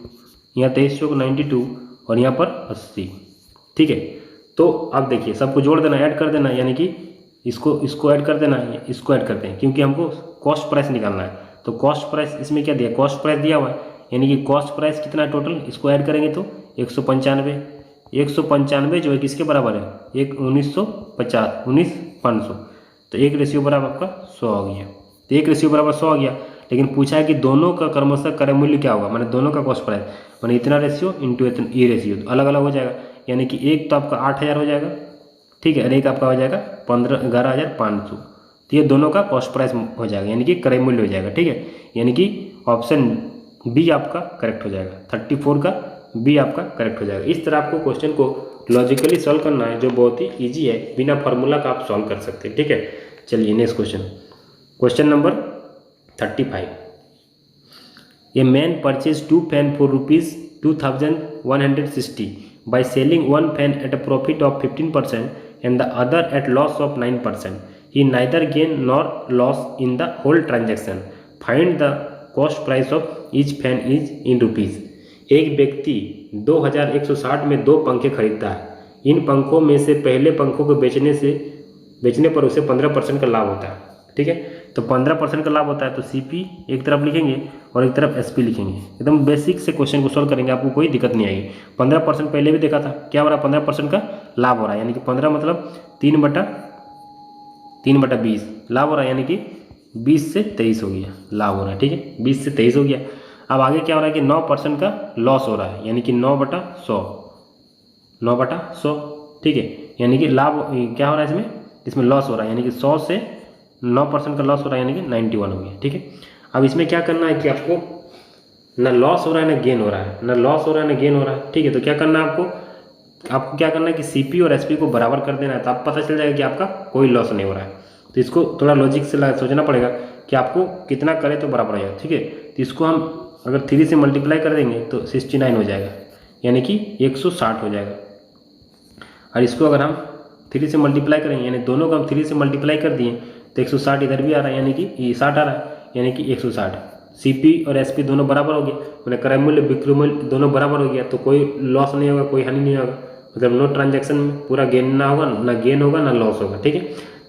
यहाँ 23 चौक 92 और यहाँ पर 80। ठीक है, तो अब देखिए सबको जोड़ देना, ऐड कर देना, यानी कि इसको ऐड कर देना, इसको ऐड करते हैं क्योंकि हमको कॉस्ट प्राइस निकालना है। तो कॉस्ट प्राइस इसमें क्या दिया, कॉस्ट प्राइस दिया हुआ है, यानी कि कॉस्ट प्राइस कितना टोटल, इसको ऐड करेंगे तो 195 जो है किसके बराबर है, 19,500, तो 1 बराबर आपका 100 हो गया। तो 1 बराबर 100 हो गया, लेकिन पूछा है कि दोनों का क्रमशः क्रय मूल्य क्या होगा, मैंने दोनों का कॉस्ट प्राइस, मैंने इतना रेशियो इंटू ये रेशियो, तो अलग अलग हो जाएगा, यानी कि एक तो आपका 8,000 हो जाएगा। ठीक है, और एक आपका हो जाएगा 11,500, तो ये दोनों का कॉस्ट प्राइस हो जाएगा, यानी कि क्रय मूल्य हो जाएगा। ठीक है, यानी कि ऑप्शन बी आपका करेक्ट हो जाएगा, 34 का बी आपका करेक्ट हो जाएगा। इस तरह आपको क्वेश्चन को लॉजिकली सॉल्व करना है, जो बहुत ही ईजी है, बिना फार्मूला का आप सॉल्व कर सकते हैं। ठीक है, चलिए next question, question number 35। A man purchase 2 fan for ₹2,160 by selling one fan at a profit of 15% and the other at loss of 9%. He neither gain nor loss in the whole transaction. Find the cost price of each fan is in rupees. एक व्यक्ति 2,160 में 2 पंखे खरीदता है। इन पंखों में से पहले पंखों को बेचने पर उसे 15% का लाभ होता है। ठीक है, तो 15% का लाभ होता है, तो सीपी एक तरफ लिखेंगे और एक तरफ एसपी लिखेंगे। एकदम बेसिक से क्वेश्चन को सॉल्व करेंगे, आपको कोई दिक्कत नहीं आएगी। 15% पहले भी देखा था, क्या हो रहा है, 15% का लाभ हो रहा है, यानी कि 15 मतलब 3/20 लाभ हो रहा है, यानी कि 20 से 23 हो गया लाभ हो रहा है। ठीक है, 20 से 23 हो गया। अब आगे क्या हो रहा है कि 9% का लॉस हो रहा है, यानी कि 9/100। ठीक है, यानी कि लाभ क्या हो रहा है, इसमें लॉस हो रहा है, यानी कि 100 से 9% का लॉस हो रहा है, यानी कि 91 हो गया। ठीक है, अब इसमें क्या करना है कि आपको ना लॉस हो रहा है ना गेन हो रहा है, ना लॉस हो रहा है ना गेन हो रहा है। ठीक है, तो क्या करना है आपको क्या करना है कि सीपी और एसपी को बराबर कर देना है, तो आप पता चल जाएगा कि आपका कोई लॉस नहीं हो रहा है। तो इसको थोड़ा लॉजिक से सोचना पड़ेगा कि आपको कितना करे तो बराबर हो जाएगा। ठीक है, तो इसको हम अगर 3 से मल्टीप्लाई कर देंगे तो 69 हो जाएगा, यानी कि 160 हो जाएगा। और इसको अगर हम 3 से मल्टीप्लाई करेंगे, यानी दोनों को हम 3 से मल्टीप्लाई कर दिए तो 160 इधर भी आ रहा है, यानी कि ये 60 आ रहा है, यानी कि 160। सीपी और एसपी दोनों बराबर हो गए, मैंने क्रय मूल्य बिक्री मूल्य दोनों बराबर हो गया, तो कोई लॉस नहीं होगा, कोई हानि नहीं होगा, मतलब नो ट्रांजैक्शन में पूरा गेन ना होगा, ना गेन होगा ना लॉस होगा। ठीक है,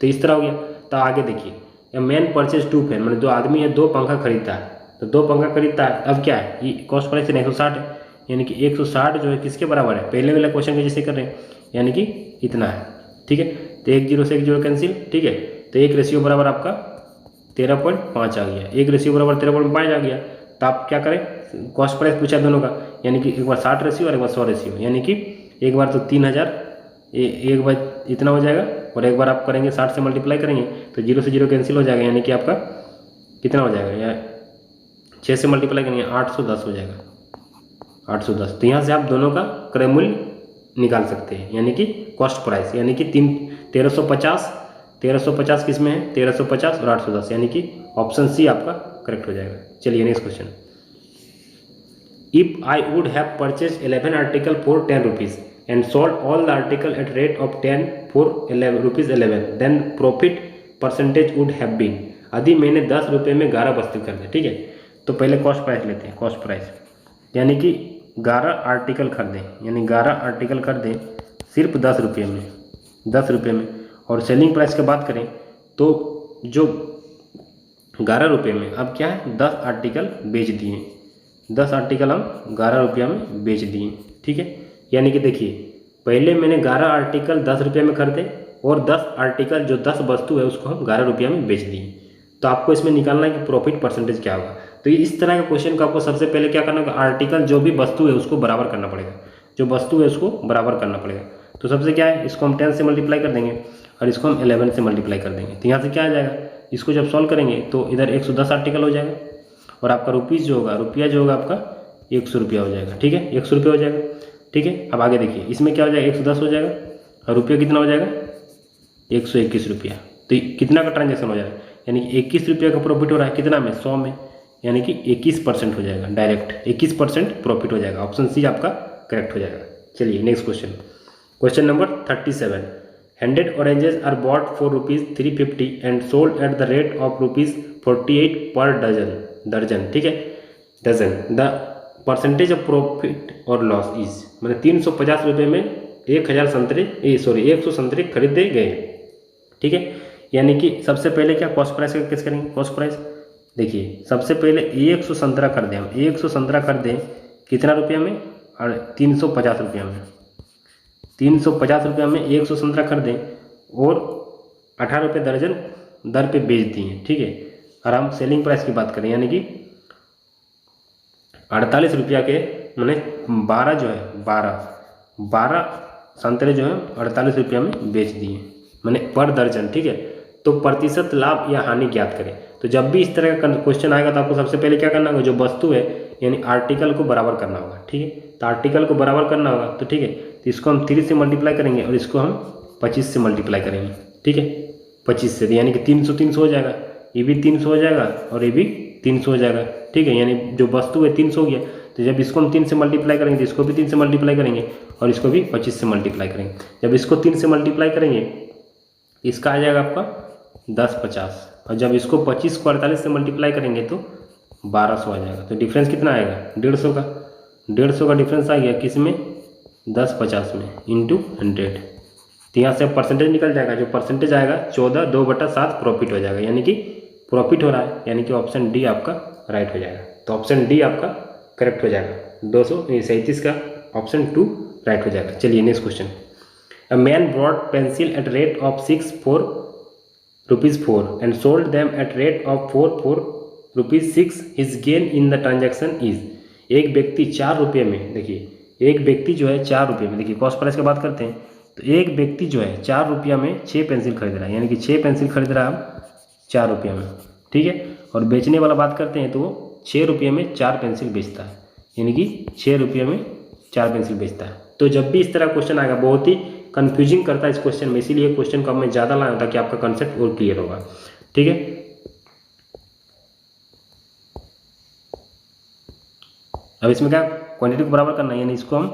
तो इस तरह हो गया। तो आगे देखिए, मैन परचेज 2 फैन, मतलब जो आदमी है 2 पंखा खरीदता है, तो 2 पंखा खरीदता है। अब क्या है, ये कॉस्ट प्राइस 160 है, यानी कि 160 जो है किसके बराबर है, पहले वाले क्वेश्चन के जैसे कर रहे हैं, यानी कि इतना है। ठीक है, तो 1 0 से 1 0 कैंसिल। ठीक है, तो 1 रेशियो बराबर आपका 13.5 आ गया, 1 रेशियो बराबर 13.5 आ गया। तो आप क्या करें, कॉस्ट प्राइस पूछा दोनों का, यानी कि एक बार 60 रेशियो और एक बार 100 रेशियो, यानी कि एक बार तो 3000 एक बार इतना हो जाएगा, और एक बार आप करेंगे 60 से मल्टीप्लाई करेंगे तो 0 से 0 कैंसिल हो जाएगा, यानी कि आपका कितना हो जाएगा, या 6 से मल्टीप्लाई करेंगे 810 हो जाएगा, 810। तो यहाँ से आप दोनों का क्रय मूल्य निकाल सकते हैं, यानी कि कॉस्ट प्राइस, यानी कि 1350 किस में है, 1350 और 810, यानी कि ऑप्शन सी आपका करेक्ट हो जाएगा। चलिए next question. If I would have purchase 11 article for 10 rupees and sold all the article at rate of 10 for ₹11 then profit percentage would have been. यदि मैंने 10 रुपये में 11 वस्तु खरीदे, ठीक है, तो पहले कॉस्ट प्राइस लेते हैं, कॉस्ट प्राइस यानी कि 11 आर्टिकल खरीदें, यानी 11 आर्टिकल खरीदें सिर्फ 10 रुपये में, 10 रुपये में। और सेलिंग प्राइस की बात करें तो जो 11 रुपये में अब क्या है, 10 आर्टिकल बेच दिए, 10 आर्टिकल हम 11 रुपया में बेच दिए। ठीक है, यानी कि देखिए पहले मैंने 11 आर्टिकल 10 रुपये में खरीदे और 10 आर्टिकल जो 10 वस्तु है उसको हम 11 रुपया में बेच दिए। तो आपको इसमें निकालना है कि प्रॉफिट परसेंटेज क्या होगा। तो इस तरह के क्वेश्चन को आपको सबसे पहले क्या करना होगा, आर्टिकल जो भी वस्तु है उसको बराबर करना पड़ेगा, जो वस्तु है उसको बराबर करना पड़ेगा। तो सबसे क्या है, इसको हम 10 से मल्टीप्लाई कर देंगे और इसको हम 11 से मल्टीप्लाई कर देंगे। तो यहाँ से क्या आ जाएगा, इसको जब सॉल्व करेंगे तो इधर 110 आर्टिकल हो जाएगा और आपका रुपीज़ जो होगा, रुपया जो होगा आपका 100 रुपया हो जाएगा। ठीक है, 100 रुपया हो जाएगा। ठीक है, अब आगे देखिए इसमें क्या हो जाएगा, 110 हो जाएगा और रुपया कितना हो जाएगा, 121 रुपया। तो कितना का ट्रांजेक्शन हो जाएगा, यानी कि 21 रुपये का प्रॉफिट हो रहा है कितना में, 100 में, यानी कि 21% हो जाएगा, डायरेक्ट 21% प्रॉफिट हो जाएगा। ऑप्शन सी आपका करेक्ट हो जाएगा। चलिए next question, question number 37। 100 oranges are bought for ₹350 and sold at the rate of ₹48 per दर्जन। ठीक है, dozen. The percentage of profit और लॉस इज, मतलब 350 रुपये में 1 सौ संतरे खरीदे गए। ठीक है, यानी कि सबसे पहले क्या कॉस्ट प्राइस का केस करेंगे, कॉस्ट प्राइस देखिए सबसे पहले 100 संतरा खरीदें हम, 100 संतरा खरीदें कितना रुपया में, और 350 रुपया में, 350 रुपया में 100 संतरा खरीदें और 18 रुपये दर्जन दर पे बेच दिए। ठीक है, और हम सेलिंग प्राइस की बात करें यानी कि 48 रुपया के, मैंने 12 जो है 12 संतरे जो है 48 रुपया में बेच दिए, मैंने पर दर्जन। ठीक है, तो प्रतिशत लाभ या हानि ज्ञात करें। तो जब भी इस तरह का क्वेश्चन आएगा तो आपको सबसे पहले क्या करना होगा, जो वस्तु है यानी आर्टिकल को बराबर करना होगा। ठीक है, तो आर्टिकल को बराबर करना होगा, तो ठीक है, तो इसको हम 3 से मल्टीप्लाई करेंगे और इसको हम 25 से मल्टीप्लाई करेंगे। ठीक है, 25 से, यानी कि 300 हो जाएगा, ये भी 300 हो जाएगा और ये भी 300 हो जाएगा। ठीक है, यानी जो वस्तु है 300 हो गया, तो जब इसको हम 3 से मल्टीप्लाई करेंगे तो इसको भी 3 से मल्टीप्लाई करेंगे और इसको भी 25 से मल्टीप्लाई करेंगे। जब इसको 3 से मल्टीप्लाई करेंगे इसका आ जाएगा आपका 10 50, और जब इसको 25 को 48 से मल्टीप्लाई करेंगे तो 1200 आ जाएगा। तो डिफरेंस कितना आएगा, 150 का, 150 का डिफरेंस आ गया किस में, 10 50 में इंटू 100। तो यहाँ से परसेंटेज निकल जाएगा, जो परसेंटेज आएगा 14 2/7 प्रॉफिट हो जाएगा, यानी कि प्रॉफिट हो रहा है, यानी कि ऑप्शन डी आपका राइट हो जाएगा। तो ऑप्शन डी आपका करेक्ट हो जाएगा, 237 का ऑप्शन 2 राइट हो जाएगा। चलिए next question. A man brought pencil eight rate of 6 for ₹4 and sold them at rate of 4 for ₹6. His gain in the transaction is, एक व्यक्ति 4 रुपये में, देखिए एक व्यक्ति जो है 4 रुपये में, देखिए कॉस्ट प्राइस की बात करते हैं, तो एक व्यक्ति जो है 4 रुपया में 6 पेंसिल खरीद रहा है, यानी कि 6 पेंसिल खरीद रहा है 4 रुपया में। ठीक है, और बेचने वाला बात करते हैं तो वो 6 रुपये में 4 पेंसिल बेचता है, यानी कि 6 रुपये में 4 पेंसिल बेचता है। तो जब भी इस तरह क्वेश्चन आएगा, बहुत ही कंफ्यूजिंग करता है इस क्वेश्चन में, इसीलिए क्वेश्चन को मैं ज़्यादा लाया ताकि आपका कंसेप्ट और क्लियर होगा। ठीक है, अब इसमें क्या क्वांटिटी को बराबर करना है, यानी इसको हम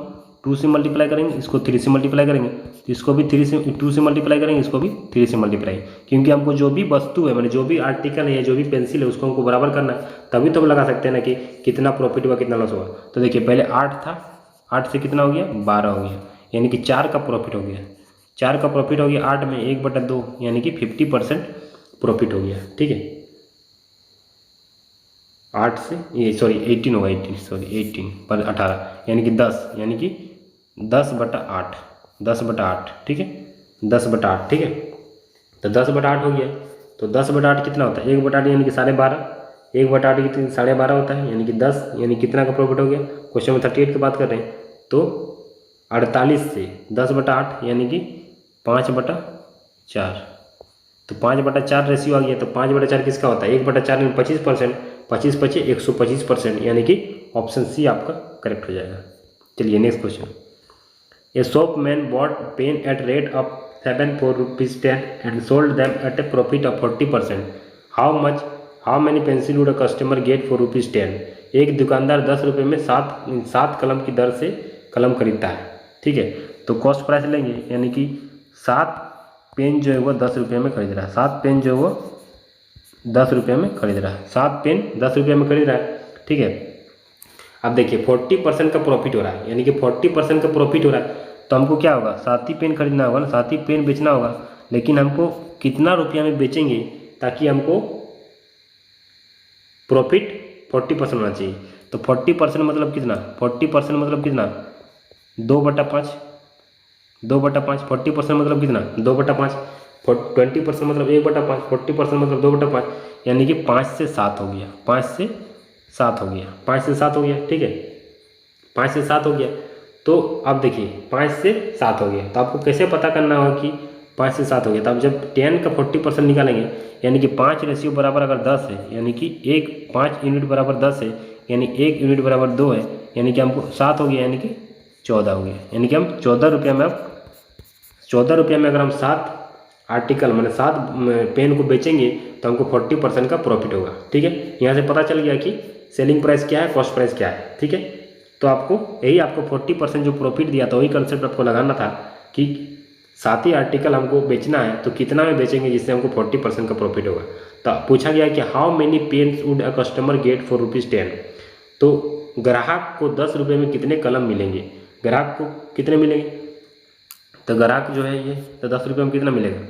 2 से मल्टीप्लाई करेंगे, इसको 3 से मल्टीप्लाई करेंगे, तो इसको भी 2 से मल्टीप्लाई करेंगे, इसको भी 3 से मल्टीप्लाई, क्योंकि हमको जो भी वस्तु है, मैंने जो भी आर्टिकल है, जो भी पेंसिल है, उसको हमको बराबर करना है, तभी तो हम लगा सकते हैं ना कि कितना प्रॉफिट हुआ कितना लॉस हुआ। तो देखिए पहले 8 था, 8 से कितना हो गया, 12 हो गया, यानी कि 4 का प्रॉफिट हो गया, 4 का प्रॉफिट हो गया 8 में 1/2, यानी कि 50% प्रॉफिट हो गया। ठीक है, 8 से ये सॉरी 18 होगा, 18 सॉरी 18 पर 18 यानी कि 10, यानी कि 10/8, 10/8 ठीक है, 10/8 ठीक है। तो 10/8 हो गया। तो 10/8 कितना होता है? 1/8 यानी कि 12.5, 1/8 कितनी 12.5 होता है, यानी कि 10, यानी कितना का प्रॉफिट हो गया? क्वेश्चन में 38 की बात कर रहे हैं, तो 48 से 10/8 यानी कि 5/4, तो 5/4 रेशियो आ गया। तो 5/4 किसका होता है? 1/4 में 25%, 25 पचे 125%, यानी कि ऑप्शन सी आपका करेक्ट हो जाएगा। चलिए next question. A shopman bought pen at rate of 7 for ₹10 and sold them at a profit of 40%. How many pencil would a customer get for ₹10? एक दुकानदार 10 रुपये में 7 कलम की दर से कलम खरीदता है, ठीक है। तो कॉस्ट प्राइस लेंगे, यानी कि 7 पेन जो है वो 10 रुपये में खरीद रहा है, 7 पेन जो है वो 10 रुपये में खरीद रहा है, 7 पेन 10 रुपये में खरीद रहा है, ठीक है। अब देखिए 40% का प्रॉफिट हो रहा है, यानी कि 40% का प्रॉफिट हो रहा है, तो हमको क्या होगा? 7 ही पेन खरीदना होगा ना, 7 ही पेन बेचना होगा, लेकिन हमको कितना रुपया में बेचेंगे ताकि हमको प्रॉफिट 40% होना चाहिए? तो 40% मतलब कितना? 40% मतलब कितना? 2/5, 2/5, 40% मतलब कितना? 2/5, 20% मतलब 1/5, 40% मतलब 2/5, यानी कि 5 से 7 हो गया, 5 से 7 हो गया, 5 से 7 हो गया, ठीक है, 5 से 7 हो गया। तो अब देखिए 5 से 7 हो गया, तो आपको कैसे पता करना होगा कि 5 से 7 हो गया? तो आप जब 10 का 40% निकालेंगे, यानी कि 5 रेशियो बराबर अगर 10 है, यानी कि 5 यूनिट बराबर 10 है, यानी 1 यूनिट बराबर 2 है, यानी कि हमको 7 हो गया, यानी कि 14 हो गया, यानी कि हम 14 रुपये में, अब 14 रुपये में अगर हम 7 आर्टिकल मैंने 7 पेन को बेचेंगे तो हमको 40% का प्रॉफिट होगा, ठीक है। यहाँ से पता चल गया कि सेलिंग प्राइस क्या है, कॉस्ट प्राइस क्या है, ठीक है। तो आपको यही आपको 40% जो प्रॉफिट दिया था, वही कंसेप्ट आपको लगाना था कि 7 ही आर्टिकल हमको बेचना है, तो कितना में बेचेंगे जिससे हमको 40% का प्रॉफिट होगा। तो पूछा गया कि how many pens would a customer get for ₹10? तो ग्राहक को 10 रुपये में कितने कलम मिलेंगे? ग्राहक को कितने मिलेंगे? तो ग्राहक जो है ये, तो 10 रुपये में कितना मिलेगा?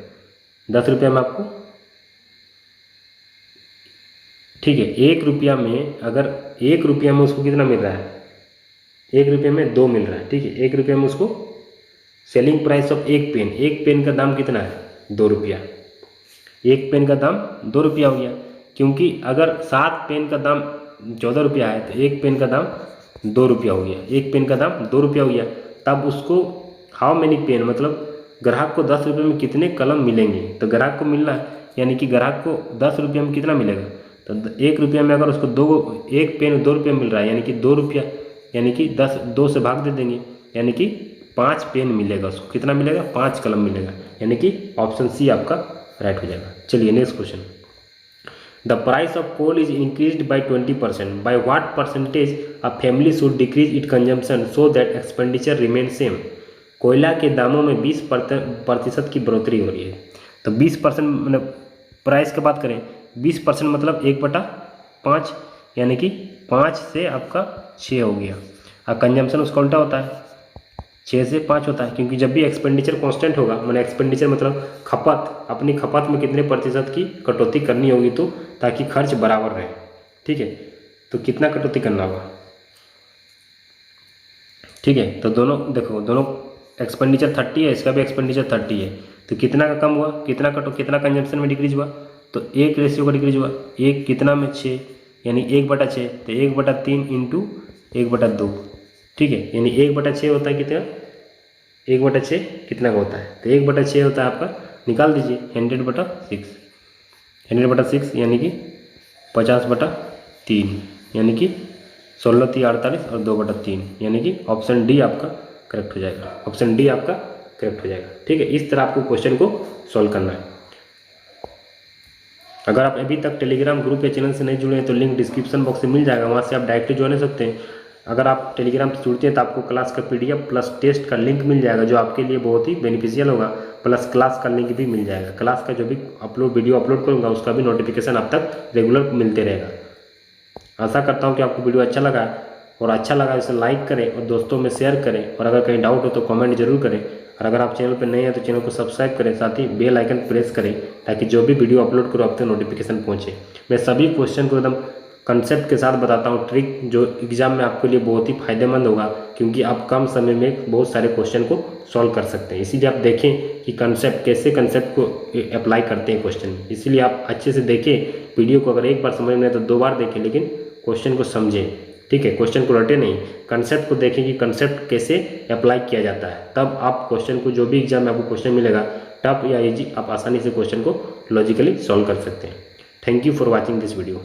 10 रुपये में आपको, ठीक है, 1 रुपया में, अगर 1 रुपया में उसको कितना मिल रहा है? 1 रुपये में 2 मिल रहा है, ठीक है। 1 रुपये में उसको सेलिंग प्राइस ऑफ एक पेन का दाम कितना है? 2 रुपया। एक पेन का दाम 2 रुपया हो गया, क्योंकि अगर 7 पेन का दाम 14 रुपया है, तो एक पेन का दाम 2 रुपया हो गया, एक पेन का दाम 2 रुपया हो गया। तब उसको हाउ मेनी पेन मतलब ग्राहक को 10 रुपये में कितने कलम मिलेंगे? तो ग्राहक को मिलना है, यानी कि ग्राहक को 10 रुपये में कितना मिलेगा? तो 1 रुपया में अगर उसको एक पेन 2 रुपये मिल रहा है, यानी कि 2 रुपया, यानी कि 2 से भाग दे देंगे, यानी कि 5 पेन मिलेगा उसको। कितना मिलेगा? 5 कलम मिलेगा, यानी कि ऑप्शन सी आपका राइट हो जाएगा। चलिए next question. The price of coal is increased by 20%, by what percentage a family should decrease it consumption so that expenditure remain same? कोयला के दामों में 20% की बढ़ोतरी हो रही है। तो 20% मतलब प्राइस की बात करें, 20% मतलब 1/5, यानी कि 5 से आपका 6 हो गया। और कंजम्पशन उसका उल्टा होता है, 6 से 5 होता है, क्योंकि जब भी एक्सपेंडिचर कांस्टेंट होगा, मैंने एक्सपेंडिचर मतलब खपत, अपनी खपत में कितने प्रतिशत की कटौती करनी होगी, तो ताकि खर्च बराबर रहे, ठीक है। तो कितना कटौती करना होगा, ठीक है। तो दोनों देखो, दोनों एक्सपेंडिचर 30 है, इसका भी एक्सपेंडिचर 30 है, तो कितना का कम हुआ, कितना कंजम्पशन में डिक्रीज हुआ? तो 1 रेशियो का डिक्रीज हुआ, 1 कितना में 6, यानी 1/6, तो 1/3 इंटू 1/2, ठीक है, यानी 1/6 होता है कितना? 1/6 कितना का होता है? तो 1/6 होता है आपका, निकाल दीजिए, 100/6, 100/6 यानी कि 50/3, यानी कि 16×3 = 48 और 2/3, यानी कि ऑप्शन डी आपका करेक्ट हो जाएगा, ऑप्शन डी आपका करेक्ट हो जाएगा, ठीक है। इस तरह आपको क्वेश्चन को सॉल्व करना है। अगर आप अभी तक टेलीग्राम ग्रुप या चैनल से नहीं जुड़े हैं तो लिंक डिस्क्रिप्शन बॉक्स में मिल जाएगा, वहाँ से आप डायरेक्टली ज्वाइन हो सकते हैं। अगर आप टेलीग्राम से जुड़ते हैं तो आपको क्लास का PDF प्लस टेस्ट का लिंक मिल जाएगा, जो आपके लिए बहुत ही बेनिफिशियल होगा, प्लस क्लास का लिंक भी मिल जाएगा। क्लास का जो भी वीडियो अपलोड करूँगा उसका भी नोटिफिकेशन आप तक रेगुलर मिलते रहेगा। आशा करता हूँ कि आपको वीडियो अच्छा लगा, और अच्छा लगा इसे लाइक करें और दोस्तों में शेयर करें, और अगर कहीं डाउट हो तो कमेंट जरूर करें, और अगर आप चैनल पर नए हैं तो चैनल को सब्सक्राइब करें, साथ ही बेल आइकन प्रेस करें, ताकि जो भी वीडियो अपलोड करो आप तक नोटिफिकेशन पहुँचे। मैं सभी क्वेश्चन को एकदम कंसेप्ट के साथ बताता हूँ ट्रिक, जो एग्ज़ाम में आपके लिए बहुत ही फायदेमंद होगा, क्योंकि आप कम समय में बहुत सारे क्वेश्चन को सॉल्व कर सकते हैं। इसीलिए आप देखें कि कंसेप्ट को अप्लाई करते हैं क्वेश्चन में। इसीलिए आप अच्छे से देखें वीडियो को, अगर एक बार समझ में आए तो 2 बार देखें, लेकिन क्वेश्चन को समझें, ठीक है। क्वेश्चन को रटे नहीं, कंसेप्ट को देखें कि कंसेप्ट कैसे अप्लाई किया जाता है, तब आप क्वेश्चन को, जो भी एग्जाम में आपको क्वेश्चन मिलेगा टफ या इजी, आप आसानी से क्वेश्चन को लॉजिकली सॉल्व कर सकते हैं। Thank you for watching this video.